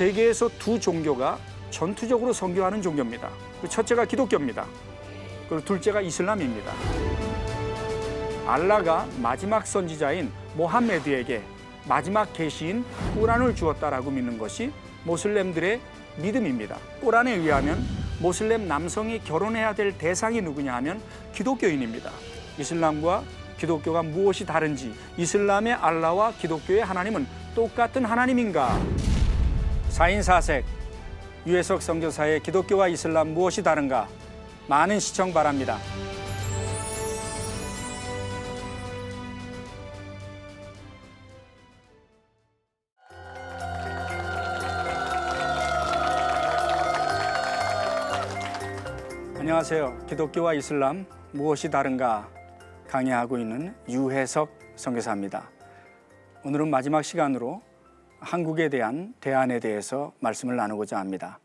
세계에서 두 종교가 전투적으로 선교하는 종교입니다. 첫째가 기독교입니다. 그리고 둘째가 이슬람입니다. 알라가 마지막 선지자인 모하메드에게 마지막 계시인 꾸란을 주었다라고 믿는 것이 모슬렘들의 믿음입니다. 꾸란에 의하면 모슬렘 남성이 결혼해야 될 대상이 누구냐 하면 기독교인입니다. 이슬람과 기독교가 무엇이 다른지, 이슬람의 알라와 기독교의 하나님은 똑같은 하나님인가? 4인 4색 유해석 선교사의 기독교와 이슬람 무엇이 다른가? 많은 시청 바랍니다. 안녕하세요. 기독교와 이슬람 무엇이 다른가 강의하고 있는 유해석 선교사입니다. 오늘은 마지막 시간으로 한국에 대한 대안에 대해서 말씀을 나누고자 합니다.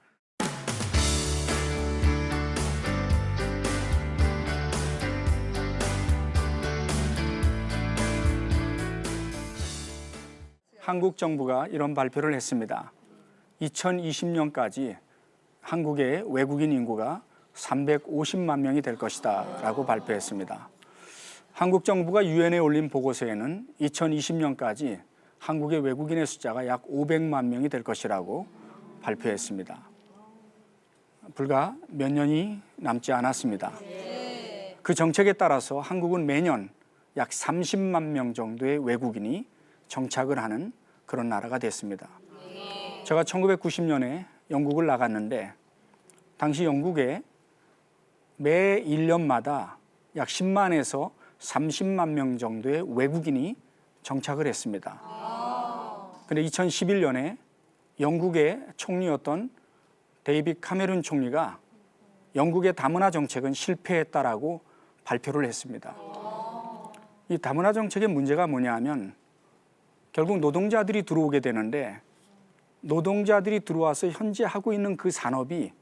한국 정부가 이런 발표를 했습니다. 2020년까지 한국의 외국인 인구가 350만 명이 될 것이다 라고 발표했습니다. 한국 정부가 유엔에 올린 보고서에는 2020년까지 한국의 외국인의 숫자가 약 500만 명이 될 것이라고 발표했습니다. 불과 몇 년이 남지 않았습니다. 그 정책에 따라서 한국은 매년 약 30만 명 정도의 외국인이 정착을 하는 그런 나라가 됐습니다. 제가 1990년에 영국을 나갔는데 당시 영국에 매 1년마다 약 10만에서 30만 명 정도의 외국인이 정착을 했습니다. 그런데 2011년에 영국의 총리였던 데이빗 카메룬 총리가 영국의 다문화 정책은 실패했다라고 발표를 했습니다. 이 다문화 정책의 문제가 뭐냐 하면 결국 노동자들이 들어오게 되는데 노동자들이 들어와서 현재 하고 있는 그 산업이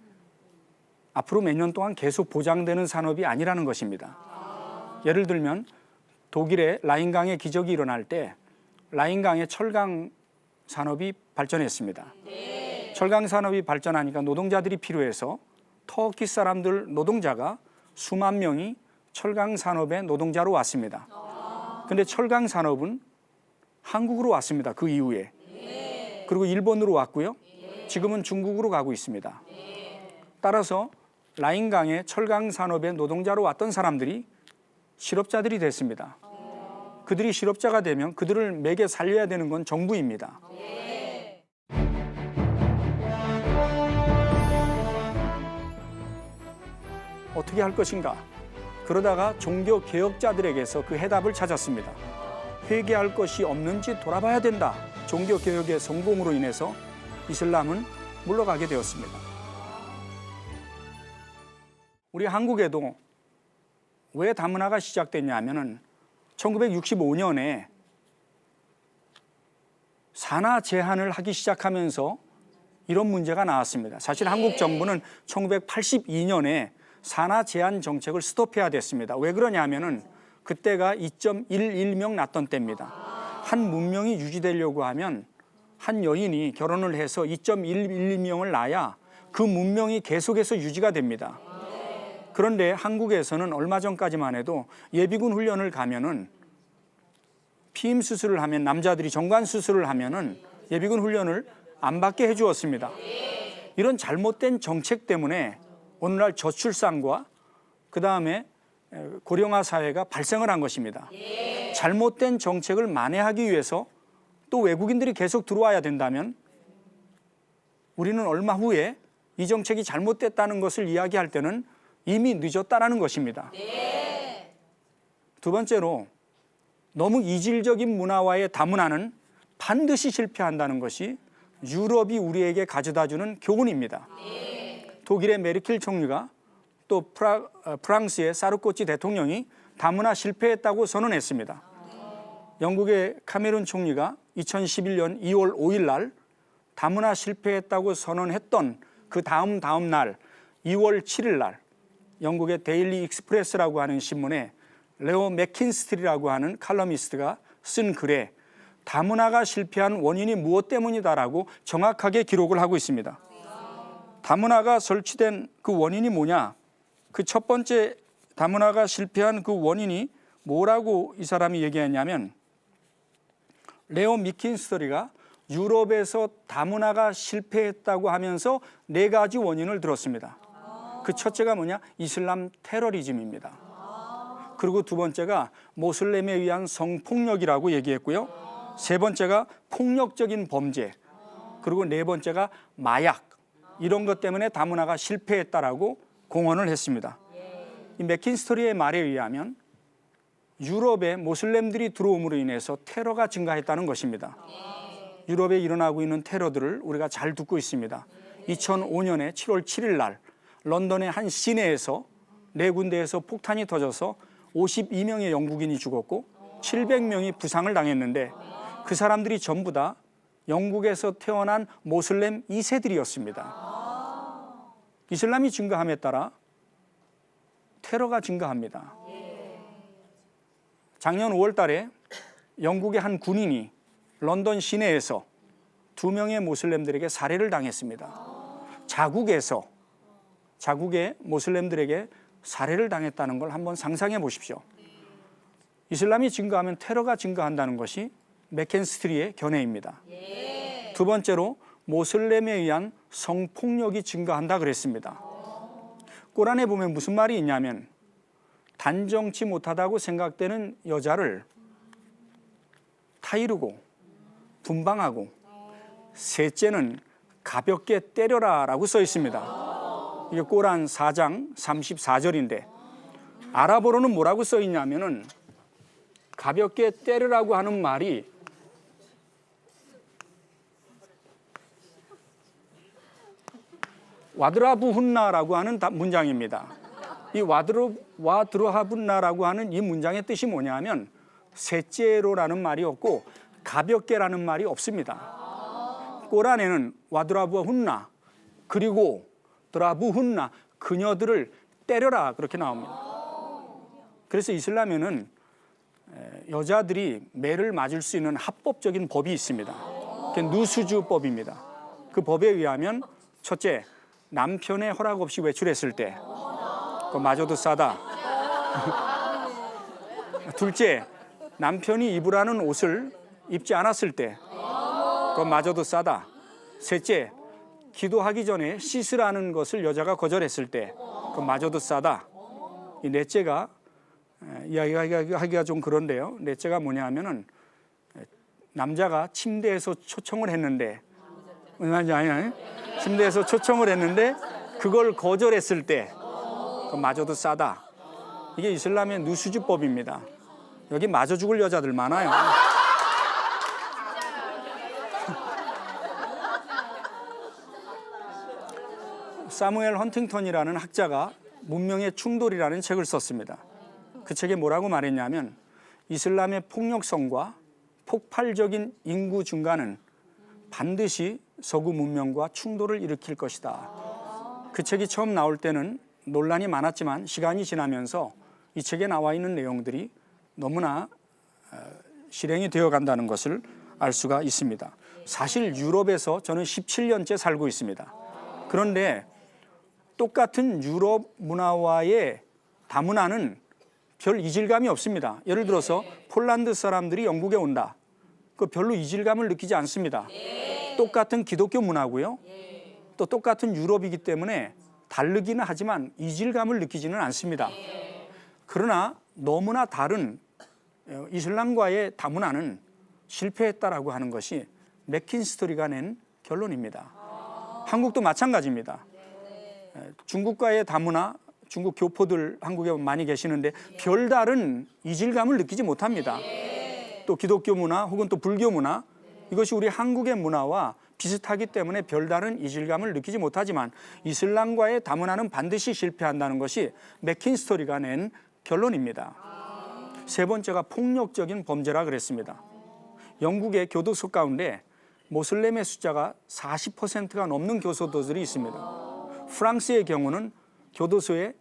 앞으로 몇 년 동안 계속 보장되는 산업이 아니라는 것입니다. 예를 들면 독일의 라인강의 기적이 일어날 때 라인강의 철강 산업이 발전했습니다. 철강 산업이 발전하니까 노동자들이 필요해서 터키 사람들 노동자가 수만 명이 철강 산업의 노동자로 왔습니다. 그런데 철강 산업은 한국으로 왔습니다. 그 이후에. 그리고 일본으로 왔고요. 지금은 중국으로 가고 있습니다. 따라서 라인강의 철강 산업의 노동자로 왔던 사람들이 실업자들이 됐습니다. 그들이 실업자가 되면 그들을 매개 살려야 되는 건 정부입니다. 어떻게 할 것인가? 그러다가 종교 개혁자들에게서 그 해답을 찾았습니다. 회개할 것이 없는지 돌아봐야 된다. 종교 개혁의 성공으로 인해서 이슬람은 물러가게 되었습니다. 우리 한국에도 왜 다문화가 시작됐냐 하면은 1965년에 산하 제한을 하기 시작하면서 이런 문제가 나왔습니다. 사실 한국 정부는 1982년에 산하 제한 정책을 스톱해야 됐습니다. 왜 그러냐 하면은 그때가 2.11명 낳던 때입니다. 한 문명이 유지되려고 하면 한 여인이 결혼을 해서 2.11명을 낳아야 그 문명이 계속해서 유지가 됩니다. 그런데 한국에서는 얼마 전까지만 해도 예비군 훈련을 가면은 피임 수술을 하면 남자들이 정관 수술을 하면은 예비군 훈련을 안 받게 해주었습니다. 이런 잘못된 정책 때문에 오늘날 저출산과 그 다음에 고령화 사회가 발생을 한 것입니다. 잘못된 정책을 만회하기 위해서 또 외국인들이 계속 들어와야 된다면 우리는 얼마 후에 이 정책이 잘못됐다는 것을 이야기할 때는 이미 늦었다라는 것입니다. 두 번째로 너무 이질적인 문화와의 다문화는 반드시 실패한다는 것이 유럽이 우리에게 가져다주는 교훈입니다. 독일의 메르켈 총리가 또 프랑스의 사르코치 대통령이 다문화 실패했다고 선언했습니다. 영국의 카메룬 총리가 2011년 2월 5일 날 다문화 실패했다고 선언했던 그 다음 날 2월 7일 날 영국의 데일리 익스프레스라고 하는 신문에 레오 맥킨스트리라고 하는 칼럼니스트가 쓴 글에 다문화가 실패한 원인이 무엇 때문이다라고 정확하게 기록을 하고 있습니다. 다문화가 설치된 그 원인이 뭐냐? 그 첫 번째 다문화가 실패한 그 원인이 뭐라고 이 사람이 얘기했냐면, 레오 미킨스터리가 유럽에서 다문화가 실패했다고 하면서 4가지 원인을 들었습니다. 그 첫째가 뭐냐? 이슬람 테러리즘입니다. 그리고 두 번째가 모슬렘에 의한 성폭력이라고 얘기했고요. 세 번째가 폭력적인 범죄, 그리고 네 번째가 마약, 이런 것 때문에 다문화가 실패했다라고 공언을 했습니다. 이 맥킨스터리의 말에 의하면 유럽에 모슬렘들이 들어옴으로 인해서 테러가 증가했다는 것입니다. 유럽에 일어나고 있는 테러들을 우리가 잘 듣고 있습니다. 2005년에 7월 7일 날 런던의 한 시내에서 4군데에서 폭탄이 터져서 52명의 영국인이 죽었고 700명이 부상을 당했는데, 그 사람들이 전부 다 영국에서 태어난 모슬렘 2세들이었습니다. 이슬람이 증가함에 따라 테러가 증가합니다. 작년 5월 달에 영국의 한 군인이 런던 시내에서 2명의 모슬렘들에게 살해를 당했습니다. 자국의 모슬렘들에게 살해를 당했다는 걸 한번 상상해 보십시오. 이슬람이 증가하면 테러가 증가한다는 것이 맥킨스터리의 견해입니다. 두 번째로 모슬렘에 의한 성폭력이 증가한다 그랬습니다. 꾸란에 보면 무슨 말이 있냐면, 단정치 못하다고 생각되는 여자를 타이르고 분방하고 셋째는 가볍게 때려라 라고 써 있습니다. 이게 꾸란 4장 34절인데 아랍어로는 뭐라고 써 있냐면은, 가볍게 때리라고 하는 말이 와드라부훈나라고 하는 문장입니다. 이 와드라부훈나라고 하는 이 문장의 뜻이 뭐냐면, 셋째로라는 말이 없고 가볍게라는 말이 없습니다. 꾸란에는 와드라부훈나 그리고 드라부훈나, 그녀들을 때려라, 그렇게 나옵니다. 그래서 이슬람에는 여자들이 매를 맞을 수 있는 합법적인 법이 있습니다. 그게 누수주법입니다. 그 법에 의하면 첫째, 남편의 허락 없이 외출했을 때 그거 맞아도 싸다. 둘째, 남편이 입으라는 옷을 입지 않았을 때 그거 맞아도 싸다. 셋째, 기도하기 전에 씻으라는 것을 여자가 거절했을 때 그거 맞아도 싸다. 이 넷째가 이야기하기가 좀 그런데요. 넷째가 뭐냐 하면은, 남자가 침대에서 초청을 했는데, 침대에서 초청을 했는데 그걸 거절했을 때 그마저도 싸다. 이게 이슬람의 누수주법입니다. 여기 맞아 죽을 여자들 많아요. 사무엘 헌팅턴이라는 학자가 문명의 충돌이라는 책을 썼습니다. 그 책에 뭐라고 말했냐면, 이슬람의 폭력성과 폭발적인 인구 증가는 반드시 서구 문명과 충돌을 일으킬 것이다. 그 책이 처음 나올 때는 논란이 많았지만 시간이 지나면서 이 책에 나와 있는 내용들이 너무나 실행이 되어 간다는 것을 알 수가 있습니다. 사실 유럽에서 저는 17년째 살고 있습니다. 그런데 똑같은 유럽 문화와의 다문화는 별 이질감이 없습니다. 예를 들어서 폴란드 사람들이 영국에 온다. 그 별로 이질감을 느끼지 않습니다. 똑같은 기독교 문화고요. 또 똑같은 유럽이기 때문에 다르기는 하지만 이질감을 느끼지는 않습니다. 그러나 너무나 다른 이슬람과의 다문화는 실패했다라고 하는 것이 맥킨스터리가 낸 결론입니다. 한국도 마찬가지입니다. 중국과의 다문화, 중국 교포들 한국에 많이 계시는데 별다른 이질감을 느끼지 못합니다. 또 기독교 문화 혹은 또 불교 문화, 이것이 우리 한국의 문화와 비슷하기 때문에 별다른 이질감을 느끼지 못하지만 이슬람과의 다문화는 반드시 실패한다는 것이 맥킨스터리가 낸 결론입니다. 세 번째가 폭력적인 범죄라 그랬습니다. 영국의 교도소 가운데 모슬렘의 숫자가 40%가 넘는 교도소들이 있습니다. 프랑스의 경우는 교도소의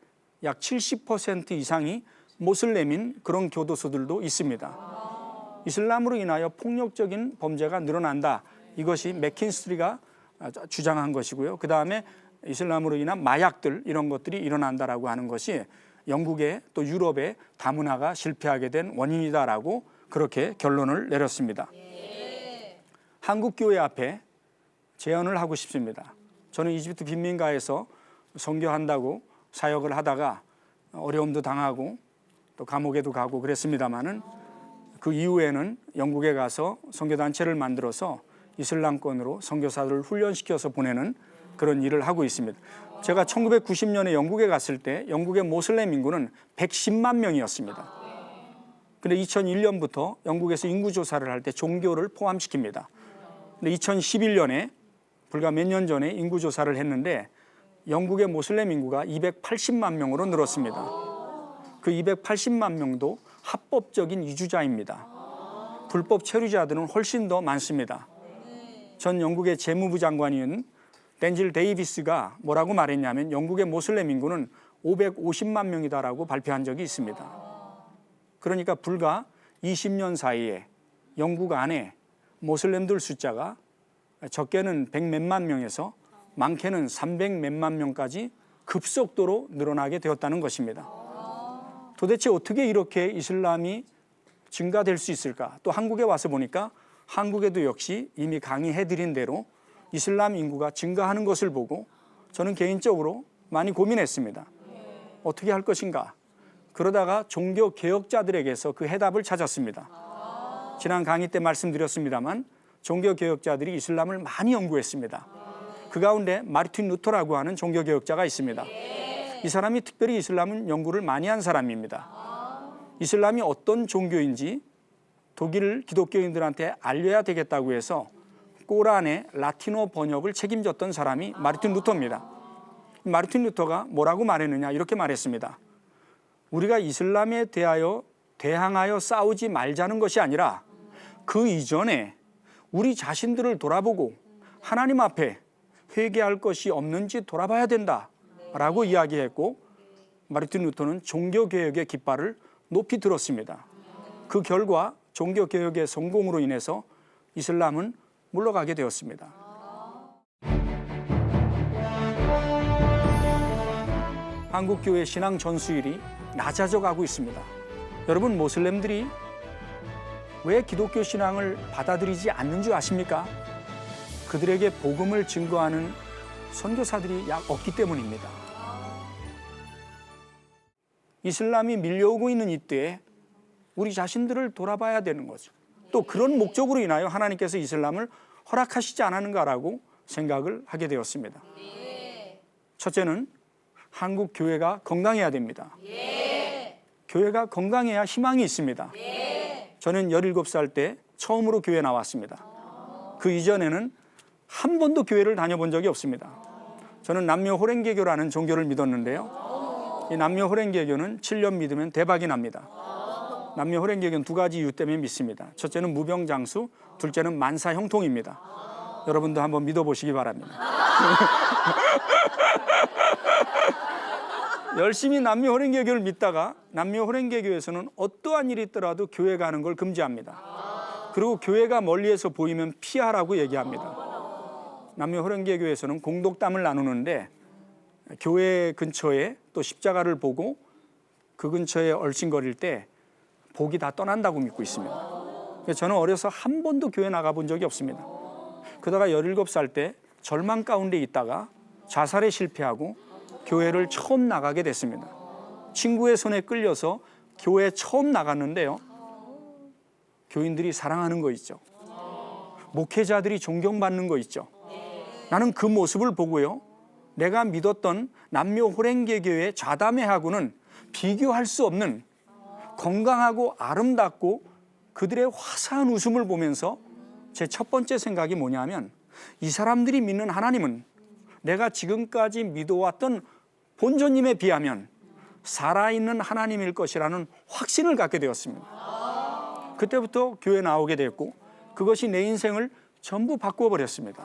약 70% 이상이 모슬렘인 그런 교도소들도 있습니다. 이슬람으로 인하여 폭력적인 범죄가 늘어난다. 이것이 맥킨스트리가 주장한 것이고요. 그 다음에 이슬람으로 인한 마약들 이런 것들이 일어난다라고 하는 것이 영국의 또 유럽의 다문화가 실패하게 된 원인이다라고 그렇게 결론을 내렸습니다. 한국 교회 앞에 제언을 하고 싶습니다. 저는 이집트 빈민가에서 선교한다고 사역을 하다가 어려움도 당하고 또 감옥에도 가고 그랬습니다마는 그 이후에는 영국에 가서 선교단체를 만들어서 이슬람권으로 선교사들을 훈련시켜서 보내는 그런 일을 하고 있습니다. 제가 1990년에 영국에 갔을 때 영국의 모슬렘 인구는 110만 명이었습니다. 근데 2001년부터 영국에서 인구조사를 할 때 종교를 포함시킵니다. 근데 2011년에 불과 몇 년 전에 인구조사를 했는데 영국의 모슬렘 인구가 280만 명으로 늘었습니다. 그 280만 명도 합법적인 이주자입니다. 불법 체류자들은 훨씬 더 많습니다. 전 영국의 재무부 장관인 댄질 데이비스가 뭐라고 말했냐면 영국의 모슬렘 인구는 550만 명이다라고 발표한 적이 있습니다. 그러니까 불과 20년 사이에 영국 안에 모슬렘들 숫자가 적게는 100몇만 명에서 많게는 300몇만 명까지 급속도로 늘어나게 되었다는 것입니다. 도대체 어떻게 이렇게 이슬람이 증가될 수 있을까? 또 한국에 와서 보니까 한국에도 역시 이미 강의해드린 대로 이슬람 인구가 증가하는 것을 보고 저는 개인적으로 많이 고민했습니다. 어떻게 할 것인가? 그러다가 종교 개혁자들에게서 그 해답을 찾았습니다. 지난 강의 때 말씀드렸습니다만 종교 개혁자들이 이슬람을 많이 연구했습니다. 그 가운데 마르틴 루터라고 하는 종교 개혁자가 있습니다. 이 사람이 특별히 이슬람은 연구를 많이 한 사람입니다. 이슬람이 어떤 종교인지 독일 기독교인들한테 알려야 되겠다고 해서 꼬란의 라틴어 번역을 책임졌던 사람이 마르틴 루터입니다. 마르틴 루터가 뭐라고 말했느냐 이렇게 말했습니다. 우리가 이슬람에 대항하여 싸우지 말자는 것이 아니라 그 이전에 우리 자신들을 돌아보고 하나님 앞에 회개할 것이 없는지 돌아봐야 된다라고 이야기했고 마르틴 루터는 종교개혁의 깃발을 높이 들었습니다. 그 결과 종교개혁의 성공으로 인해서 이슬람은 물러가게 되었습니다. 한국교회 신앙 전수율이 낮아져 가고 있습니다. 여러분 모슬렘들이 왜 기독교 신앙을 받아들이지 않는 줄 아십니까? 그들에게 복음을 증거하는 선교사들이 약 없기 때문입니다. 이슬람이 밀려오고 있는 이때에 우리 자신들을 돌아봐야 되는 거죠. 또 그런 목적으로 인하여 하나님께서 이슬람을 허락하시지 않았는가라고 생각을 하게 되었습니다. 첫째는 한국 교회가 건강해야 됩니다. 교회가 건강해야 희망이 있습니다. 저는 17살 때 처음으로 교회 나왔습니다. 그 이전에는 한 번도 교회를 다녀본 적이 없습니다. 저는 남녀 호랭개교라는 종교를 믿었는데요. 이 남녀 호랭개교는 7년 믿으면 대박이 납니다. 남녀 호랭개교는 두 가지 이유 때문에 믿습니다. 첫째는 무병장수, 둘째는 만사형통입니다. 여러분도 한번 믿어보시기 바랍니다. 열심히 남녀 호랭개교를 믿다가 남녀 호랭개교에서는 어떠한 일이 있더라도 교회 가는 걸 금지합니다. 그리고 교회가 멀리에서 보이면 피하라고 얘기합니다. 남녀 호랭개교에서는 공독담을 나누는데 교회 근처에 또 십자가를 보고 그 근처에 얼씬거릴 때 복이 다 떠난다고 믿고 있습니다. 저는 어려서 한 번도 교회 나가본 적이 없습니다. 그러다가 17살 때 절망 가운데 있다가 자살에 실패하고 교회를 처음 나가게 됐습니다. 친구의 손에 끌려서 교회에 처음 나갔는데요. 교인들이 사랑하는 거 있죠. 목회자들이 존경받는 거 있죠. 나는 그 모습을 보고요. 내가 믿었던 남녀 호랭개교의 좌담회하고는 비교할 수 없는 건강하고 아름답고 그들의 화사한 웃음을 보면서 제 첫 번째 생각이 뭐냐면 이 사람들이 믿는 하나님은 내가 지금까지 믿어왔던 본尊님에 비하면 살아있는 하나님일 것이라는 확신을 갖게 되었습니다. 그때부터 교회 나오게 됐고 그것이 내 인생을 전부 바꿔버렸습니다.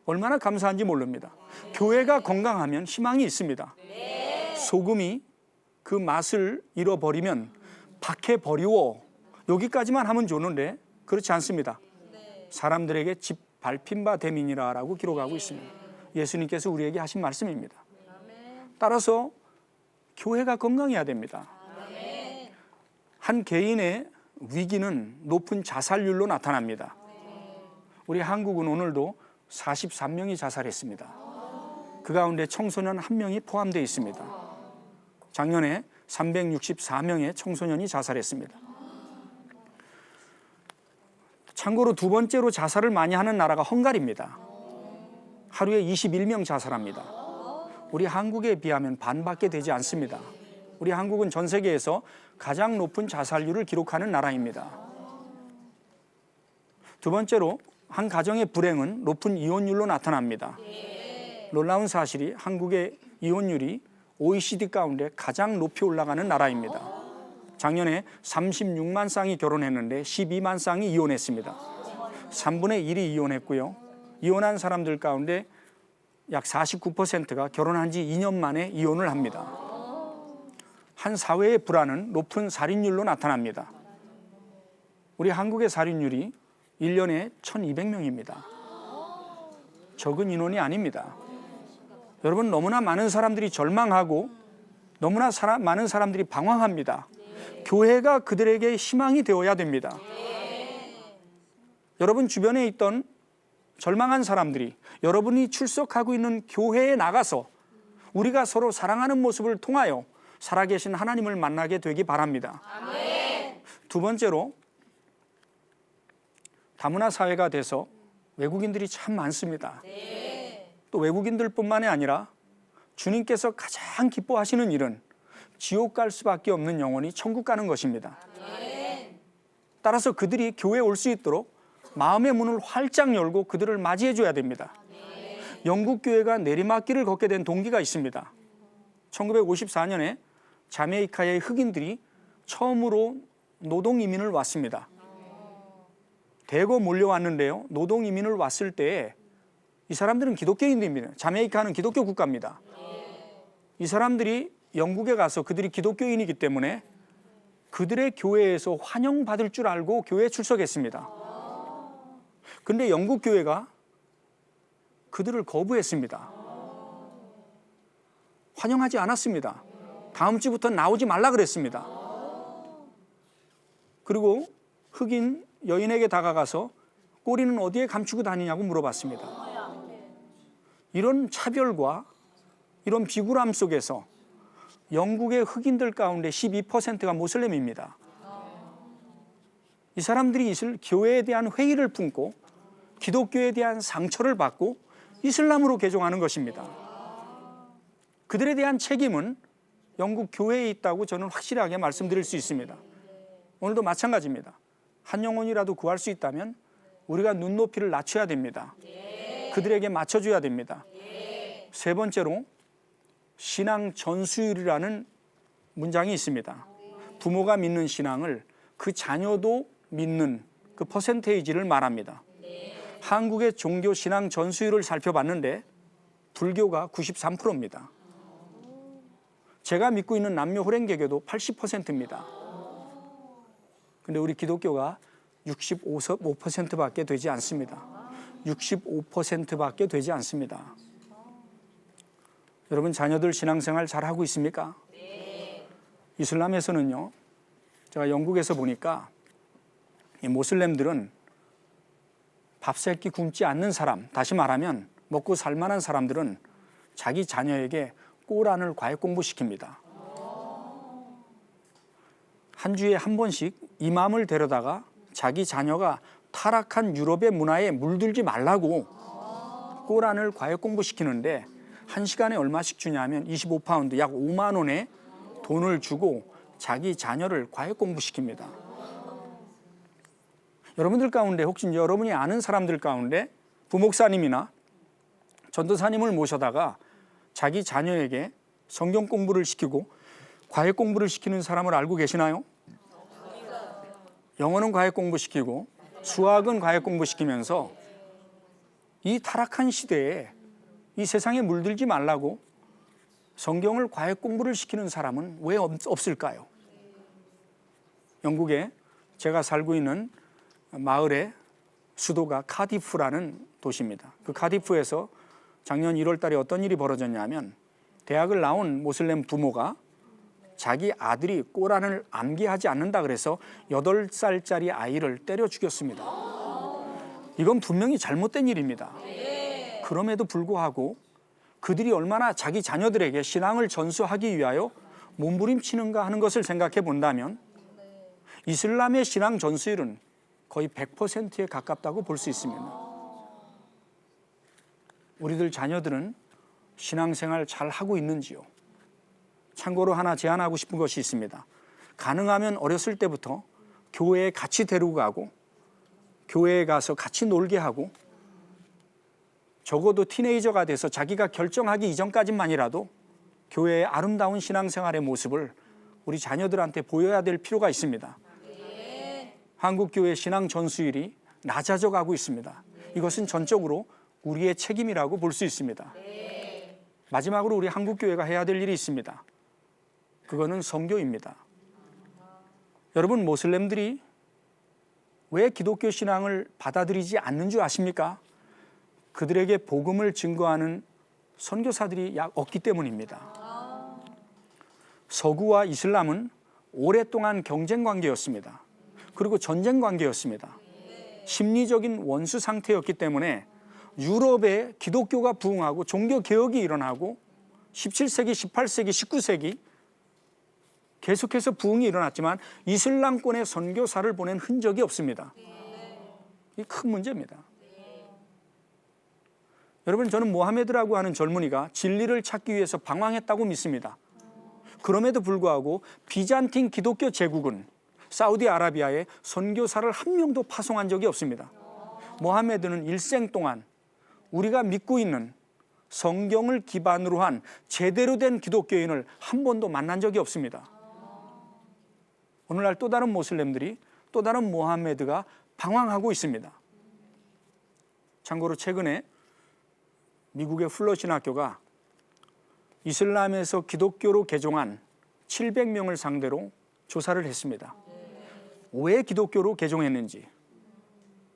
얼마나 감사한지 모릅니다. 교회가 건강하면 희망이 있습니다. 소금이 그 맛을 잃어버리면 박해 버리워 여기까지만 하면 좋은데 그렇지 않습니다. 사람들에게 집 밟힌 바 되민이라라고 기록하고 있습니다. 예수님께서 우리에게 하신 말씀입니다. 따라서 교회가 건강해야 됩니다. 한 개인의 위기는 높은 자살률로 나타납니다. 우리 한국은 오늘도 43명이 자살했습니다. 그 가운데 청소년 1명이 포함되어 있습니다. 작년에 364명의 청소년이 자살했습니다. 참고로 두 번째로 자살을 많이 하는 나라가 헝가리입니다. 하루에 21명 자살합니다. 우리 한국에 비하면 반밖에 되지 않습니다. 우리 한국은 전 세계에서 가장 높은 자살률을 기록하는 나라입니다. 두 번째로 한 가정의 불행은 높은 이혼율로 나타납니다. 놀라운 사실이 한국의 이혼율이 OECD 가운데 가장 높이 올라가는 나라입니다. 작년에 36만 쌍이 결혼했는데 12만 쌍이 이혼했습니다. 3분의 1이 이혼했고요. 이혼한 사람들 가운데 약 49%가 결혼한 지 2년 만에 이혼을 합니다. 한 사회의 불안은 높은 살인율로 나타납니다. 우리 한국의 살인율이 1년에 1,200명입니다. 적은 인원이 아닙니다. 여러분, 너무나 많은 사람들이 절망하고 너무나 많은 사람들이 방황합니다. 교회가 그들에게 희망이 되어야 됩니다. 여러분 주변에 있던 절망한 사람들이 여러분이 출석하고 있는 교회에 나가서 우리가 서로 사랑하는 모습을 통하여 살아계신 하나님을 만나게 되기 바랍니다. 두 번째로, 다문화 사회가 돼서 외국인들이 참 많습니다. 또 외국인들뿐만이 아니라 주님께서 가장 기뻐하시는 일은 지옥 갈 수밖에 없는 영혼이 천국 가는 것입니다. 따라서 그들이 교회에 올 수 있도록 마음의 문을 활짝 열고 그들을 맞이해 줘야 됩니다. 영국 교회가 내리막길을 걷게 된 동기가 있습니다. 1954년에 자메이카의 흑인들이 처음으로 노동 이민을 왔습니다. 대거 몰려왔는데요. 노동 이민을 왔을 때에 이 사람들은 기독교인들입니다. 자메이카는 기독교 국가입니다. 이 사람들이 영국에 가서 그들이 기독교인이기 때문에 그들의 교회에서 환영받을 줄 알고 교회에 출석했습니다. 그런데 영국 교회가 그들을 거부했습니다. 환영하지 않았습니다. 다음 주부터 나오지 말라 그랬습니다. 그리고 흑인 여인에게 다가가서 꼬리는 어디에 감추고 다니냐고 물어봤습니다. 이런 차별과 이런 비굴함 속에서 영국의 흑인들 가운데 12%가 모슬렘입니다. 이 사람들이 교회에 대한 회의를 품고 기독교에 대한 상처를 받고 이슬람으로 개종하는 것입니다. 그들에 대한 책임은 영국 교회에 있다고 저는 확실하게 말씀드릴 수 있습니다. 오늘도 마찬가지입니다. 한 영혼이라도 구할 수 있다면 우리가 눈높이를 낮춰야 됩니다. 그들에게 맞춰줘야 됩니다. 세 번째로, 신앙 전수율이라는 문장이 있습니다. 부모가 믿는 신앙을 그 자녀도 믿는 그 퍼센테이지를 말합니다. 한국의 종교 신앙 전수율을 살펴봤는데 불교가 93%입니다. 제가 믿고 있는 남녀 호랭개교도 80%입니다. 근데 우리 기독교가 65%밖에 되지 않습니다. 65%밖에 되지 않습니다. 여러분, 자녀들 신앙생활 잘하고 있습니까? 이슬람에서는요, 제가 영국에서 보니까 이 모슬렘들은 밥 세 끼 굶지 않는 사람, 다시 말하면 먹고 살만한 사람들은 자기 자녀에게 꼬란을 과외 공부시킵니다. 한 주에 한 번씩 이맘을 데려다가 자기 자녀가 타락한 유럽의 문화에 물들지 말라고 꼬란을 과외 공부시키는데 한 시간에 얼마씩 주냐면 25파운드, 약 5만 원의 돈을 주고 자기 자녀를 과외 공부시킵니다. 여러분들 가운데 혹시 여러분이 아는 사람들 가운데 부목사님이나 전도사님을 모셔다가 자기 자녀에게 성경 공부를 시키고 과외 공부를 시키는 사람을 알고 계시나요? 영어는 과외 공부시키고 수학은 과외 공부시키면서 이 타락한 시대에 이 세상에 물들지 말라고 성경을 과외 공부를 시키는 사람은 왜 없을까요? 영국의 제가 살고 있는 마을의 수도가 카디프라는 도시입니다. 그 카디프에서 작년 1월 달에 어떤 일이 벌어졌냐면 대학을 나온 모슬렘 부모가 자기 아들이 꼬란을 암기하지 않는다 그래서 8살짜리 아이를 때려 죽였습니다. 이건 분명히 잘못된 일입니다. 그럼에도 불구하고 그들이 얼마나 자기 자녀들에게 신앙을 전수하기 위하여 몸부림치는가 하는 것을 생각해 본다면 이슬람의 신앙 전수율은 거의 100%에 가깝다고 볼 수 있습니다. 우리들 자녀들은 신앙생활 잘 하고 있는지요? 참고로 하나 제안하고 싶은 것이 있습니다. 가능하면 어렸을 때부터 교회에 같이 데리고 가고 교회에 가서 같이 놀게 하고 적어도 티네이저가 돼서 자기가 결정하기 이전까지만이라도 교회의 아름다운 신앙생활의 모습을 우리 자녀들한테 보여야 될 필요가 있습니다. 한국 교회 신앙 전수율이 낮아져 가고 있습니다. 이것은 전적으로 우리의 책임이라고 볼 수 있습니다. 마지막으로 우리 한국 교회가 해야 될 일이 있습니다. 그거는 선교입니다. 여러분, 모슬렘들이 왜 기독교 신앙을 받아들이지 않는 줄 아십니까? 그들에게 복음을 증거하는 선교사들이 약 없기 때문입니다. 서구와 이슬람은 오랫동안 경쟁 관계였습니다. 그리고 전쟁 관계였습니다. 심리적인 원수 상태였기 때문에 유럽에 기독교가 부흥하고 종교 개혁이 일어나고 17세기, 18세기, 19세기 계속해서 부흥이 일어났지만 이슬람권의 선교사를 보낸 흔적이 없습니다. 이 큰 문제입니다. 여러분, 저는 모하메드라고 하는 젊은이가 진리를 찾기 위해서 방황했다고 믿습니다. 그럼에도 불구하고 비잔틴 기독교 제국은 사우디아라비아에 선교사를 한 명도 파송한 적이 없습니다. 모하메드는 일생 동안 우리가 믿고 있는 성경을 기반으로 한 제대로 된 기독교인을 한 번도 만난 적이 없습니다. 오늘날 또 다른 모슬렘들이 또 다른 모하메드가 방황하고 있습니다. 참고로 최근에 미국의 플러 신학교가 이슬람에서 기독교로 개종한 700명을 상대로 조사를 했습니다. 왜 기독교로 개종했는지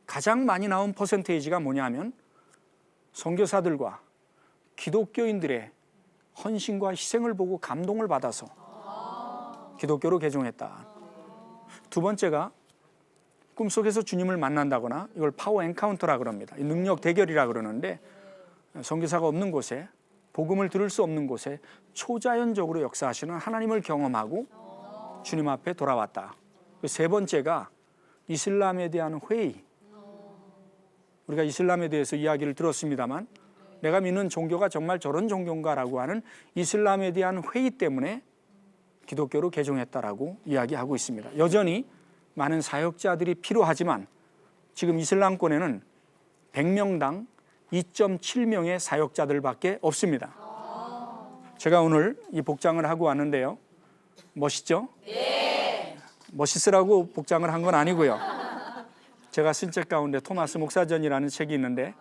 가장 많이 나온 퍼센테이지가 뭐냐면 선교사들과 기독교인들의 헌신과 희생을 보고 감동을 받아서 기독교로 개종했다. 두 번째가 꿈속에서 주님을 만난다거나 이걸 파워 엔카운터라 그럽니다. 능력 대결이라 그러는데 선교사가 없는 곳에 복음을 들을 수 없는 곳에 초자연적으로 역사하시는 하나님을 경험하고 주님 앞에 돌아왔다. 세 번째가 이슬람에 대한 회의. 우리가 이슬람에 대해서 이야기를 들었습니다만 내가 믿는 종교가 정말 저런 종교인가라고 하는 이슬람에 대한 회의 때문에 기독교로 개종했다라고 이야기하고 있습니다. 여전히 많은 사역자들이 필요하지만 지금 이슬람권에는 100명당 2.7명의 사역자들밖에 없습니다. 제가 오늘 이 복장을 하고 왔는데요. 멋있죠? 네. 멋있으라고 복장을 한 건 아니고요. 제가 쓴 책 가운데 토마스 목사전이라는 책이 있는데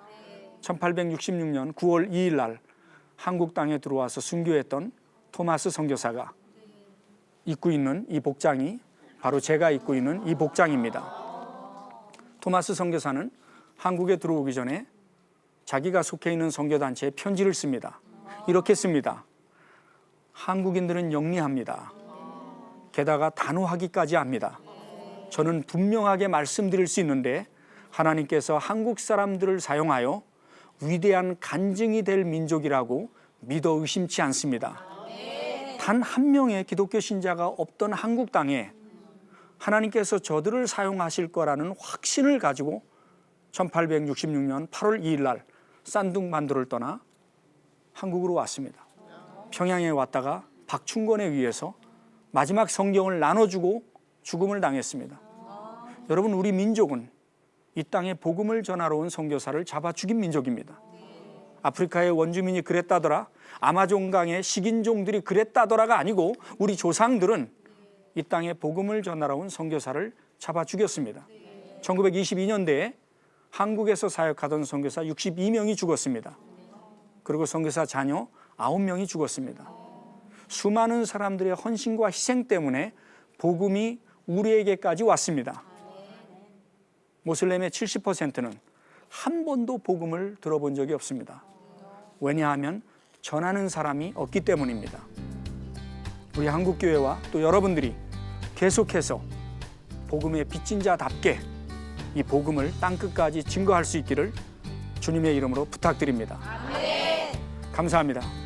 1866년 9월 2일 날 한국 땅에 들어와서 순교했던 토마스 선교사가 입고 있는 이 복장이 바로 제가 입고 있는 이 복장입니다. 토마스 선교사는 한국에 들어오기 전에 자기가 속해 있는 선교단체에 편지를 씁니다. 이렇게 씁니다. 한국인들은 영리합니다. 게다가 단호하기까지 합니다. 저는 분명하게 말씀드릴 수 있는데 하나님께서 한국 사람들을 사용하여 위대한 간증이 될 민족이라고 믿어 의심치 않습니다. 단 한 명의 기독교 신자가 없던 한국 땅에 하나님께서 저들을 사용하실 거라는 확신을 가지고 1866년 8월 2일 날 싼둥반도를 떠나 한국으로 왔습니다. 평양에 왔다가 박충건에 의해서 마지막 성경을 나눠주고 죽음을 당했습니다. 여러분, 우리 민족은 이 땅에 복음을 전하러 온 선교사를 잡아 죽인 민족입니다. 아프리카의 원주민이 그랬다더라, 아마존강의 식인종들이 그랬다더라가 아니고 우리 조상들은 이 땅에 복음을 전하러 온 선교사를 잡아 죽였습니다. 1922년대에 한국에서 사역하던 선교사 62명이 죽었습니다. 그리고 선교사 자녀 9명이 죽었습니다. 수많은 사람들의 헌신과 희생 때문에 복음이 우리에게까지 왔습니다. 모슬렘의 70%는 한 번도 복음을 들어본 적이 없습니다. 왜냐하면 전하는 사람이 없기 때문입니다. 우리 한국교회와 또 여러분들이 계속해서 복음의 빚진 자답게 이 복음을 땅끝까지 증거할 수 있기를 주님의 이름으로 부탁드립니다. 감사합니다.